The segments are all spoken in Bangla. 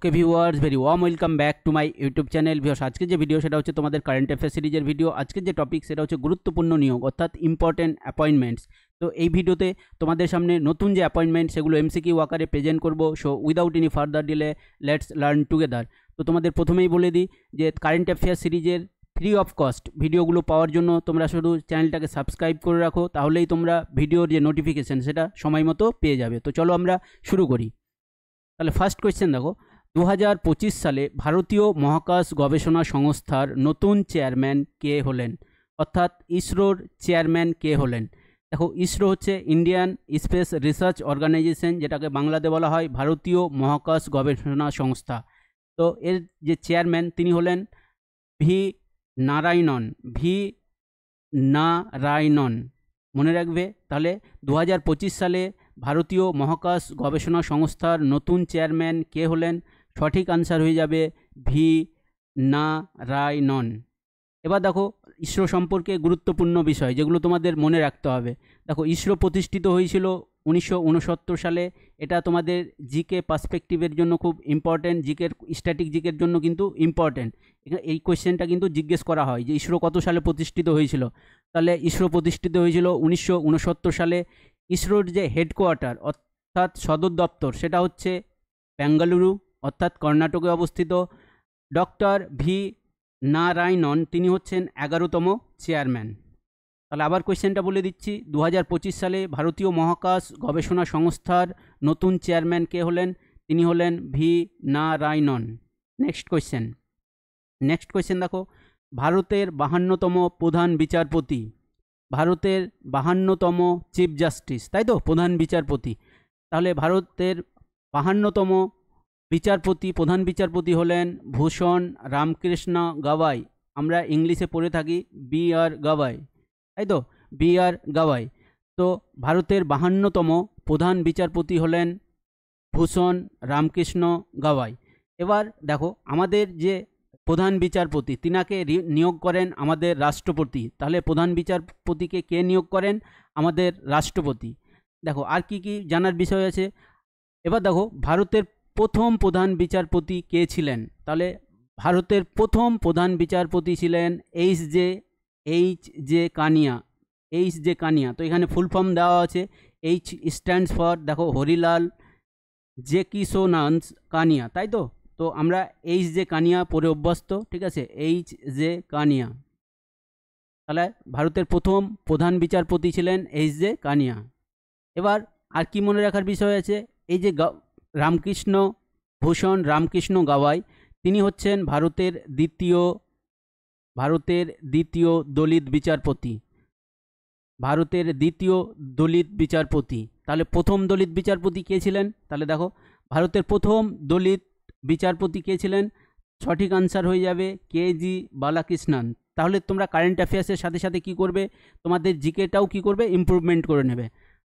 Okay viewers, very warm welcome back to my YouTube channel. Viewers, আজকে যে ভিডিও সেটা হচ্ছে তোমাদের কারেন্ট অ্যাফেয়ার সিরিজের ভিডিও। আজকের যে টপিক সেটা হচ্ছে গুরুত্বপূর্ণ নিয়োগ অর্থাৎ ইম্পর্টেন্ট অ্যাপয়েন্টমেন্টস। তো এই ভিডিওতে তোমাদের সামনে নতুন যে অ্যাপয়েন্টমেন্ট সেগুলো এমসিকিউ আকারে প্রেজেন্ট করব। So without any further delay let's learn together. তো তোমাদের প্রথমেই বলে দিই যে কারেন্ট অ্যাফেয়ার সিরিজের ফ্রি অফ কস্ট ভিডিওগুলো পাওয়ার জন্য তোমরা শুধু চ্যানেলটাকে সাবস্ক্রাইব করে রাখো, তাহলেই তোমরা ভিডিওর যে নোটিফিকেশান সেটা সময় মতো পেয়ে যাবে। তো চলো আমরা শুরু করি। তাহলে ফার্স্ট কোয়েশ্চেন দেখো, 2025 সালে ভারতীয় মহাকাশ গবেষণা সংস্থার নতুন চেয়ারম্যান কে হলেন? অর্থাৎ ইসরোর চেয়ারম্যান কে হলেন? দেখো, ইসরো হচ্ছে ইন্ডিয়ান স্পেস রিসার্চ অর্গানাইজেশন, যেটাকে বাংলাতে বলা হয় ভারতীয় মহাকাশ গবেষণা সংস্থা। তো এর যে চেয়ারম্যান তিনি হলেন ভি নারায়ণন। মনে রাখবে। তাহলে 2025 সালে ভারতীয় মহাকাশ গবেষণা সংস্থার নতুন চেয়ারম্যান কে হলেন? সঠিক আনসার হয়ে যাবে ভি নারায়ণন। এবার দেখো ইসরো সম্পর্কে গুরুত্বপূর্ণ বিষয় যেগুলো তোমাদের মনে রাখতে হবে। দেখো, ইসরো প্রতিষ্ঠিত হয়েছিল 1969 সালে। এটা তোমাদের জিকে পার্সপেক্টিভের জন্য খুব ইম্পর্টেন্ট, জিকের স্ট্যাটিক জিকের জন্য কিন্তু ইম্পর্টেন্ট। এই কোয়েশ্চেনটা কিন্তু জিজ্ঞেস করা হয় যে ইসরো কত সালে প্রতিষ্ঠিত হয়েছিল। তাহলে ইসরো প্রতিষ্ঠিত হয়েছিল 1969 সালে। ইসরোর যে হেডকোয়ার্টার অর্থাৎ সদর দপ্তর সেটা হচ্ছে বেঙ্গালুরু অর্থাৎ কর্ণাটকে অবস্থিত। ডক্টর ভি নারায়ণন তিনি হচ্ছেন 11তম চেয়ারম্যান। তাহলে আবার কোয়েশ্চেনটা বলে দিচ্ছি, 2025 সালে ভারতীয় মহাকাশ গবেষণা সংস্থার নতুন চেয়ারম্যান কে হলেন? তিনি হলেন ভি নারায়ণন। নেক্সট কোয়েশ্চেন দেখো, ভারতের 52তম প্রধান বিচারপতি, ভারতের 52তম চিফ জাস্টিস, তাই তো, প্রধান বিচারপতি। তাহলে ভারতের 52তম প্রধান বিচারপতি হলেন ভূষণ রামকৃষ্ণ গাওয়াই। আমরা ইংলিশে পড়ে থাকি বি আর গাওয়াই, তাই তো, বি আর গাওয়াই। তো ভারতের 52তম প্রধান বিচারপতি হলেন ভূষণ রামকৃষ্ণ গাওয়াই। এবার দেখো, আমাদের যে প্রধান বিচারপতি তিনাকে নিয়োগ করেন আমাদের রাষ্ট্রপতি। তাহলে প্রধান বিচারপতিকে কে নিয়োগ করেন? আমাদের রাষ্ট্রপতি। দেখো আর কি কি জানার বিষয় আছে। এবার দেখো, ভারতের প্রথম প্রধান বিচারপতি কে ছিলেন? তাহলে ভারতের প্রথম প্রধান বিচারপতি ছিলেন এইচ জে কানিয়া। তো এখানে ফুল ফর্ম দেওয়া আছে। এইচ স্ট্যান্ডস ফর, দেখো, হরিলাল জেকিশোনান্স কানিয়া, তাই তো। তো আমরা এইচ জে কানিয়া পরে অভ্যস্ত, ঠিক আছে, এইচ জে কানিয়া। তাহলে ভারতের প্রথম প্রধান বিচারপতি ছিলেন এইচ জে কানিয়া। এবার আর কি মনে রাখার বিষয় আছে, এই যে ভূষণ রামকৃষ্ণ গাওয়াই তিনি হচ্ছেন ভারতের দ্বিতীয় দলিত বিচারপতি। তাহলে প্রথম দলিত বিচারপতি কে ছিলেন? তাহলে দেখো, ভারতের প্রথম দলিত বিচারপতি কে ছিলেন? সঠিক আনসার হয়ে যাবে কে জি বালাকৃষ্ণন। তাহলে তোমরা কারেন্ট অ্যাফেয়ার্সের সাথে সাথে কি করবে, তোমাদের জিকেটাও কি করবে, ইমপ্রুভমেন্ট করে নেবে।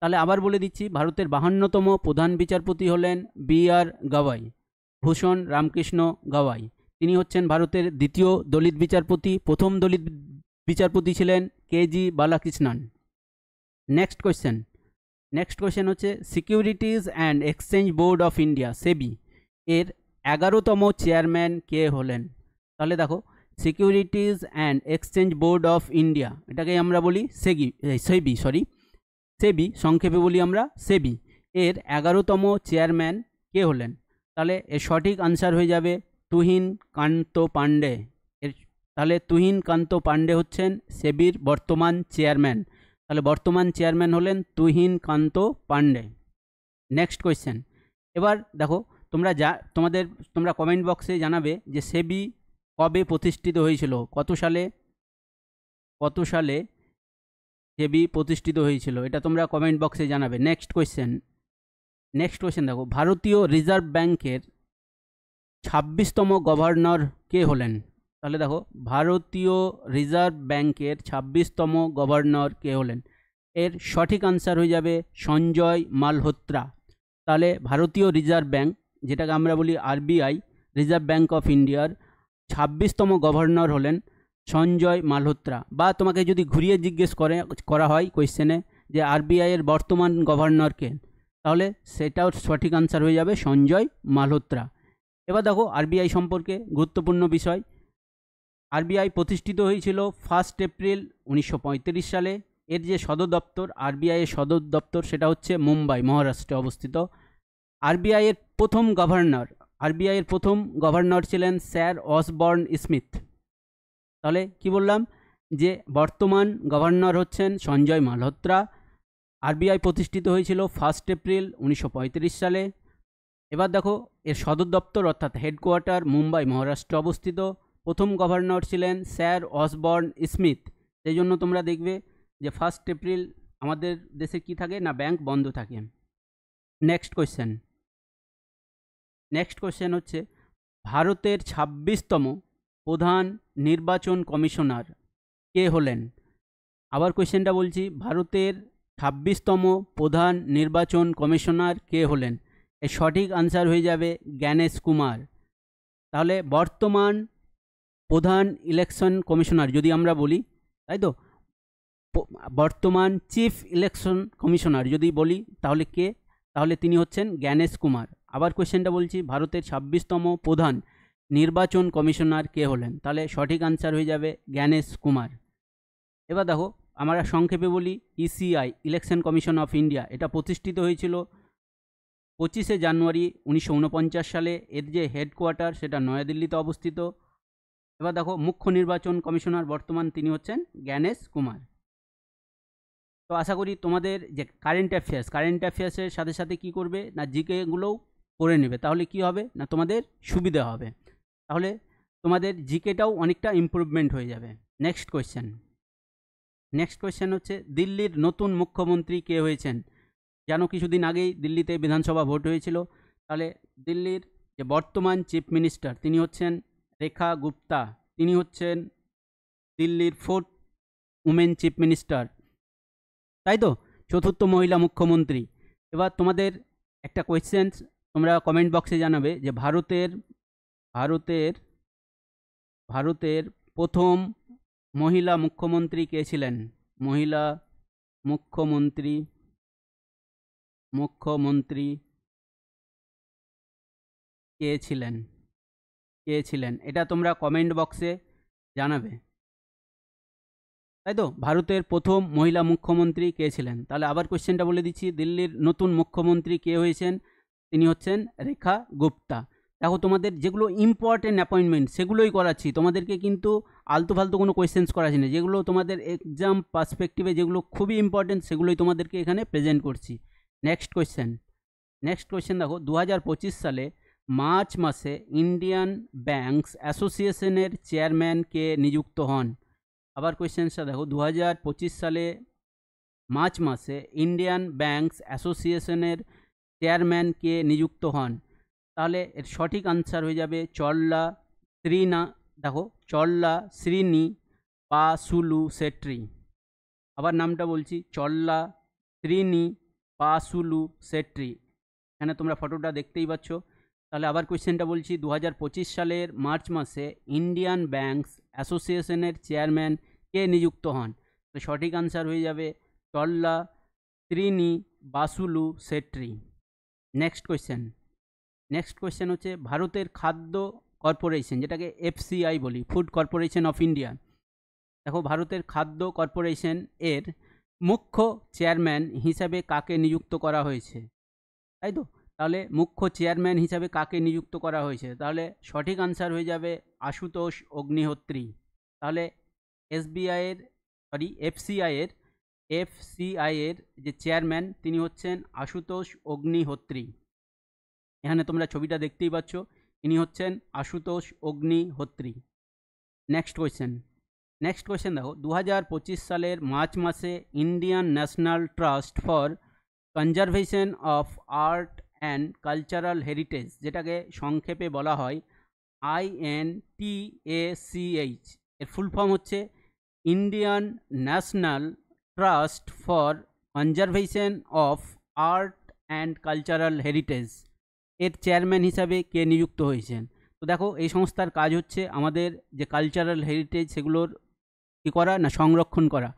তাহলে আবার বলে দিচ্ছি, ভারতের 52তম প্রধান বিচারপতি হলেন বি আর গাওয়াই, ভূষণ রামকৃষ্ণ গাওয়াই। তিনি হচ্ছেন ভারতের দ্বিতীয় দলিত বিচারপতি। প্রথম দলিত বিচারপতি ছিলেন K G Balakrishnan. Next question হচ্ছে, securities and exchange board of India SEBI এর 11তম চেয়ারম্যান কে হলেন? তাহলে দেখো, securities and exchange board of India, এটাকে আমরা বলি সেবি, সংক্ষেপে বলি আমরা সেবি। এর 11তম চেয়ারম্যান কে হলেন? তাহলে এর সঠিক আনসার হয়ে যাবে তুহিন কান্ত পান্ডে। তাহলে তুহিন কান্ত পান্ডে হচ্ছেন সেবির বর্তমান চেয়ারম্যান। তাহলে বর্তমান চেয়ারম্যান হলেন তুহিন কান্ত পান্ডে। Next question. এবার দেখো, তোমরা কমেন্ট বক্সে জানাবে যে সেবি কবে প্রতিষ্ঠিত হয়েছিল, কত সালে সেবি প্রতিষ্ঠিত হয়েছিল, এটা তোমরা কমেন্ট বক্সে জানাবে। নেক্সট কোয়েশ্চেন দেখো, ভারতীয় রিজার্ভ ব্যাংকের 26তম গভর্নর কে হলেন? তাহলে দেখো, ভারতীয় রিজার্ভ ব্যাংকের 26তম গভর্নর কে হলেন? এর সঠিক আনসার হয়ে যাবে সঞ্জয় মালহোত্রা। তাহলে ভারতীয় রিজার্ভ ব্যাংক, যেটাকে আমরা বলি আরবিআই, রিজার্ভ ব্যাংক অফ ইন্ডিয়ার 26তম গভর্নর হলেন সঞ্জয় মালহোত্রা। বা তোমাকে যদি ঘুরিয়ে জিজ্ঞেস করা হয় কোয়েশ্চেনে যে আরবিআইয়ের বর্তমান গভর্নর কে, তাহলে সেটাও সঠিক আনসার হয়ে যাবে সঞ্জয় মালহোত্রা। এবার দেখো আরবিআই সম্পর্কে গুরুত্বপূর্ণ বিষয়। আরবিআই প্রতিষ্ঠিত হয়েছিল 1 এপ্রিল 1935 সালে। এর যে সদর দপ্তর, আরবিআইয়ের সদর দপ্তর, সেটা হচ্ছে মুম্বাই, মহারাষ্ট্রে অবস্থিত। আরবিআইয়ের প্রথম গভর্নর ছিলেন স্যার অসবর্ন স্মিথ। তাহলে কি বললাম, যে বর্তমান গভর্নর হচ্ছেন সঞ্জয় মালহোত্রা। আরবিআই প্রতিষ্ঠিত হয়েছিল 1 এপ্রিল 1935 সালে। এবার দেখো এর সদর দপ্তর অর্থাৎ হেডকোয়ার্টার মুম্বাই, মহারাষ্ট্রে অবস্থিত। প্রথম গভর্নর ছিলেন স্যার অসবর্ন স্মিথ। সেই জন্য তোমরা দেখবে যে 1 এপ্রিল আমাদের দেশে কি থাকে না, ব্যাংক বন্ধ থাকে। নেক্সট কোয়েশ্চেন হচ্ছে ভারতের 26তম প্রধান নির্বাচন কমিশনার কে হলেন? আবার কোয়েশ্চেনটা বলছি, ভারতের 26তম প্রধান নির্বাচন কমিশনার কে হলেন? এর সঠিক আনসার হয়ে যাবে জ্ঞানেশ কুমার। তাহলে বর্তমান প্রধান ইলেকশন কমিশনার যদি আমরা বলি, তাই তো, বর্তমান চিফ ইলেকশন কমিশনার যদি বলি তাহলে কে? তাহলে তিনি হচ্ছেন জ্ঞানেশ কুমার। আবার কোয়েশ্চেনটা বলছি, ভারতের 26তম প্রধান নির্বাচন কমিশনার কে হলেন? তাহলে সঠিক আনসার হয়ে যাবে জ্ঞানেশ কুমার। এবার দেখো আমরা সংক্ষেপে বলি, ECI, election commission of India, এটা প্রতিষ্ঠিত হয়েছিল 25শে জানুয়ারি 1949 সালে। এর যে হেডকোয়ার্টার সেটা নয়াদিল্লিতে অবস্থিত। এবার দেখো মুখ্য নির্বাচন কমিশনার বর্তমান তিনি হচ্ছেন জ্ঞানেশ কুমার। তো আশা করি তোমাদের যে কারেন্ট অ্যাফেয়ার্সের সাথে সাথে কি করবে না, জিকেগুলোও করে নেবে। তাহলে কি হবে না, তোমাদের সুবিধা হবে। তাহলে তোমাদের জিকেটাও অনেকটা ইমপ্রুভমেন্ট হয়ে যাবে। নেক্সট কোয়েশ্চেন হচ্ছে দিল্লির নতুন মুখ্যমন্ত্রী কে হয়েছেন? জানো কিছুদিন আগেই দিল্লিতে বিধানসভা ভোট হয়েছিল। তাহলে দিল্লির যে বর্তমান চিফ মিনিস্টার তিনি হচ্ছেন রেখা গুপ্তা। তিনি হচ্ছেন দিল্লির 4th উমেন চিফ মিনিস্টার, তাই তো, 4th মহিলা মুখ্যমন্ত্রী। এবার তোমাদের একটা কোয়েশ্চেন তোমরা কমেন্ট বক্সে জানাবে যে ভারতের প্রথম মহিলা মুখ্যমন্ত্রী কে ছিলেন? মহিলা মুখ্যমন্ত্রী কে ছিলেন এটা তোমরা কমেন্ট বক্সে জানাবে, তাই তো। ভারতের প্রথম মহিলা মুখ্যমন্ত্রী কে ছিলেন? তাহলে আবার কোয়েশ্চেনটা বলে দিচ্ছি, দিল্লির নতুন মুখ্যমন্ত্রী কে হয়েছেন? তিনি হচ্ছেন রেখা গুপ্তা। দেখো তোমাদের যেগুলো ইম্পর্টেন্ট অ্যাপয়েন্টমেন্ট সেগুলোই করাচ্ছি, তোমাদেরকে কিন্তু আলতু ফালতু কোনো কোয়েশ্চেন্স করাচ্ছি না। যেগুলো তোমাদের এক্সাম পার্সপেক্টিভে যেগুলো খুবই ইম্পর্টেন্ট সেগুলোই তোমাদেরকে এখানে প্রেজেন্ট করছি। নেক্সট কোয়েশ্চেন দেখো, 2025 সালে মার্চ মাসে ইন্ডিয়ান ব্যাংকস অ্যাসোসিয়েশনের চেয়ারম্যান কে নিযুক্ত হন? আবার কোয়েশ্চেনটা দেখো, 2025 সালে মার্চ মাসে ইন্ডিয়ান ব্যাংকস অ্যাসোসিয়েশনের চেয়ারম্যান কে নিযুক্ত হন? তাহলে এর সঠিক আনসার হয়ে যাবে চল্লা শ্রীনিবাসুলু শেট্টি। আবার নামটা বলছি, চল্লা শ্রীনিবাসুলু শেট্টি। এখানে তোমরা ফটোটা দেখতেই পাচ্ছ। তাহলে আবার কোয়েশ্চেনটা বলছি, 2025 সালের মার্চ মাসে ইন্ডিয়ান ব্যাংকস অ্যাসোসিয়েশনের চেয়ারম্যান কে নিযুক্ত হন? তো সঠিক আনসার হয়ে যাবে চল্লা শ্রীনিবাসুলু শেট্টি। নেক্সট কোয়েশ্চেন হচ্ছে ভারতের খাদ্য কর্পোরেশন, যেটাকে এফসিআই বলি, ফুড কর্পোরেশন অফ ইন্ডিয়া। দেখো ভারতের খাদ্য কর্পোরেশন এর মুখ্য চেয়ারম্যান হিসাবে কাকে নিযুক্ত করা হয়েছে? তাই তো, তাহলে মুখ্য চেয়ারম্যান হিসাবে কাকে নিযুক্ত করা হয়েছে? তাহলে সঠিক আনসার হয়ে যাবে আশুতোষ অগ্নিহোত্রী। তাহলে এফসিআই এর যে চেয়ারম্যান তিনি হচ্ছেন আশুতোষ অগ্নিহোত্রী। এখানে তোমরা ছবিটা দেখতেই পাচ্ছ, ইনি হচ্ছেন আশুতোষ অগ্নিহোত্রী। নেক্সট কোয়েশ্চেন দেখো, 2025 সালের মার্চ মাসে Indian national trust for conservation of art and cultural heritage, যেটাকে সংক্ষেপে বলা হয় INTACH, এর ফুল ফর্ম হচ্ছে Indian national trust for conservation of art and cultural heritage, এর চেয়ারম্যান হিসাবে কে নিযুক্ত হয়েছেন? তো দেখো এই সংস্থার কাজ হচ্ছে আমাদের যে কালচারাল হেরিটেজ সেগুলোর কী করা না, সংরক্ষণ করা।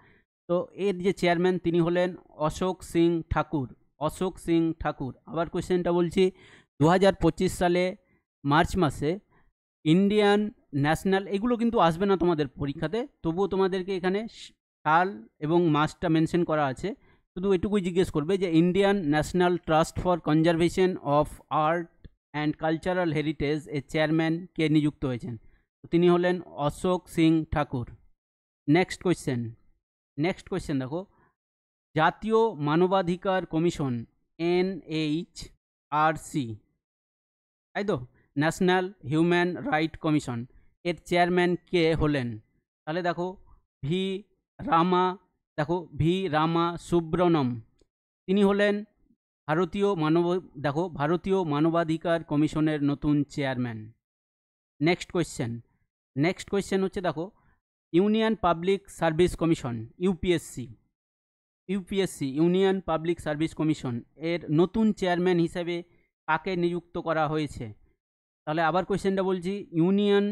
তো এর যে চেয়ারম্যান তিনি হলেন অশোক সিং ঠাকুর। আবার কোয়েশ্চেনটা বলছি, 2025 সালে মার্চ মাসে ইন্ডিয়ান ন্যাশনাল, এগুলো কিন্তু আসবে না তোমাদের পরীক্ষাতে, তবুও তোমাদেরকে এখানে সাল এবং মাসটা মেনশন করা আছে, শুধু এটুকুই জিজ্ঞেস করবে যে Indian national trust for conservation of art and cultural heritage এর চেয়ারম্যান কে নিযুক্ত হয়েছেন? তিনি হলেন অশোক সিং ঠাকুর। নেক্সট কোয়েশ্চেন দেখো, জাতীয় মানবাধিকার কমিশন NHRC, তাই তো, ন্যাশনাল হিউম্যান রাইট কমিশন, এর চেয়ারম্যান কে হলেন? তাহলে দেখো ভি রামা সুব্রমণম, তিনি হলেন ভারতীয় মানবাধিকার কমিশনের নতুন চেয়ারম্যান। নেক্সট কোয়েশ্চেন হচ্ছে দেখো, union public service commission UPSC union public service commission এর নতুন চেয়ারম্যান হিসেবে কাকে নিযুক্ত করা হয়েছে? তাহলে আবার কোয়েশ্চেনটা বলছি, ইউনিয়ন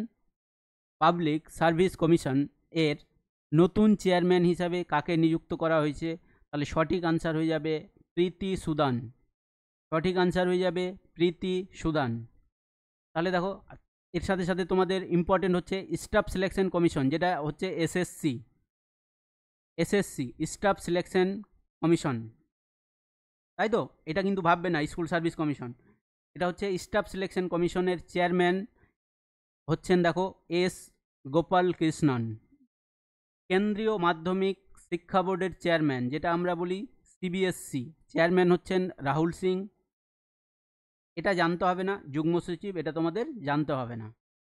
পাবলিক সার্ভিস কমিশন এর নতুন চেয়ারম্যান হিসাবে কাকে নিযুক্ত করা হয়েছে? তাহলে সঠিক আনসার হয়ে যাবে প্রীতি সুদান। তাহলে দেখো এর সাথে সাথে তোমাদের ইম্পর্টেন্ট হচ্ছে স্টাফ সিলেকশন কমিশন, যেটা হচ্ছে এসএসসি স্টাফ সিলেকশন কমিশন, তাই তো, এটা কিন্তু ভাববে না স্কুল সার্ভিস কমিশন, এটা হচ্ছে স্টাফ সিলেকশন কমিশনের চেয়ারম্যান হচ্ছেন দেখো এস গোপাল কৃষ্ণন। কেন্দ্রীয় মাধ্যমিক শিক্ষা বোর্ডের চেয়ারম্যান, যেটা আমরা বলি সিবিএসসি, চেয়ারম্যান হচ্ছেন রাহুল সিং। এটা জানতে হবে না, যুগ্ম সচিব, এটা তোমাদের জানতে হবে না।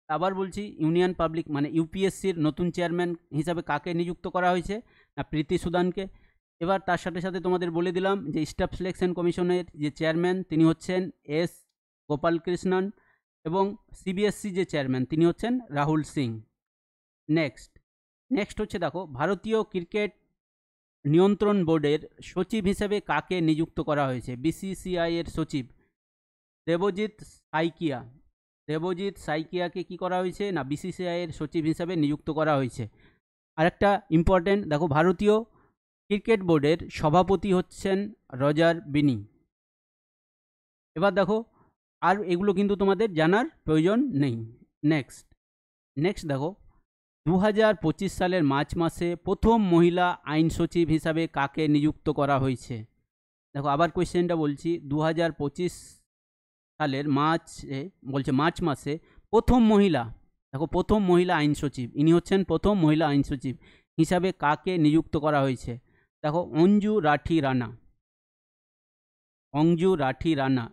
আবার বলছি, ইউনিয়ন পাবলিক মানে ইউপিএসসির নতুন চেয়ারম্যান হিসাবে কাকে নিযুক্ত করা হয়েছে? না প্রীতি সুদানকে। এবার তার সাথে সাথে তোমাদের বলে দিলাম যে স্টাফ সিলেকশন কমিশনের যে চেয়ারম্যান তিনি হচ্ছেন এস গোপালকৃষ্ণন, এবং সিবিএসসি যে চেয়ারম্যান তিনি হচ্ছেন রাহুল সিং। নেক্সট হচ্ছে দেখো, ভারতীয় ক্রিকেট নিয়ন্ত্রণ বোর্ডের সচিব হিসেবে কাকে নিযুক্ত করা হয়েছে? বিসিসিআই এর সচিব দেবজিৎ সাইকিয়াকে কি করা হয়েছে? না বিসিসিআই এর সচিব হিসেবে নিযুক্ত করা হয়েছে। আরেকটা ইম্পর্টেন্ট দেখো, ভারতীয় ক্রিকেট বোর্ডের সভাপতি হচ্ছেন রজার বিনি। এবার দেখো, আর এগুলো কিন্তু তোমাদের জানার প্রয়োজন নেই। নেক্সট দেখো, 2025 সালের মার্চ মাসে প্রথম মহিলা আইন সচিব হিসাবে কাকে নিযুক্ত করা হয়েছে? দেখো আবার কোয়েশ্চেনটা বলছি, 2025 সালের মার্চ মাসে প্রথম মহিলা আইন সচিব, ইনি হচ্ছেন প্রথম মহিলা আইন সচিব হিসাবে কাকে নিযুক্ত করা হয়েছে? দেখো অঞ্জু রাঠি রানা,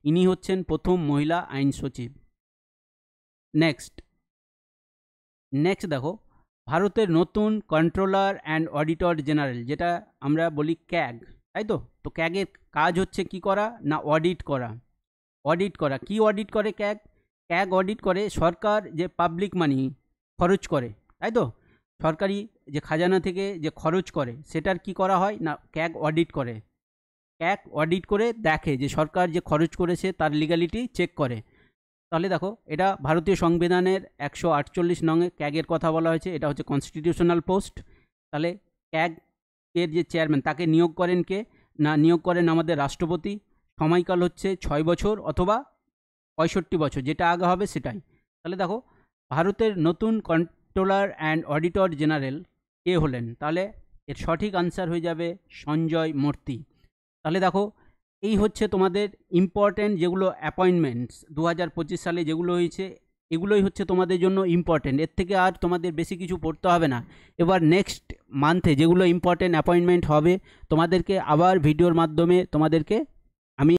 ইনি হচ্ছেন প্রথম মহিলা আইন সচিব। নেক্সট দেখো, ভারতের নতুন কন্ট্রোলার অ্যান্ড অডিটর জেনারেল, যেটা আমরা বলি ক্যাগ, তাই তো, ক্যাগের কাজ হচ্ছে কি করা? না অডিট করা। কি অডিট করে ক্যাগ অডিট করে সরকার যে পাবলিক মানি খরচ করে, তাই তো, সরকারি যে খাজানা থেকে যে খরচ করে সেটার কি করা হয়? না ক্যাগ অডিট করে দেখে যে সরকার যে খরচ করেছে তার লিগ্যালিটি চেক করে। তাহলে দেখো, এটা ভারতীয় সংবিধানের 148 নংয়ে ক্যাগের কথা বলা হয়েছে, এটা হচ্ছে কনস্টিটিউশনাল পোস্ট। তাহলে ক্যাগের যে চেয়ারম্যান তাকে নিয়োগ করেন কে? না নিয়োগ করেন আমাদের রাষ্ট্রপতি। সময়কাল হচ্ছে 6 বছর অথবা 65 বছর, যেটা আগে হবে সেটাই। তাহলে দেখো, ভারতের নতুন কন্ট্রোলার অ্যান্ড অডিটর জেনারেল কে হলেন? তাহলে এর সঠিক আনসার হয়ে যাবে সঞ্জয় মূর্তি। তাহলে দেখো, এই হচ্ছে তোমাদের ইম্পর্টেন্ট যেগুলো অ্যাপয়েন্টমেন্টস 2025 সালে যেগুলো হয়েছে, এগুলোই হচ্ছে তোমাদের জন্য ইম্পর্টেন্ট। এর থেকে আর তোমাদের বেশি কিছু পড়তে হবে না। এবার নেক্সট মান্থে যেগুলো ইম্পর্টেন্ট অ্যাপয়েন্টমেন্ট হবে তোমাদেরকে আবার ভিডিওর মাধ্যমে তোমাদেরকে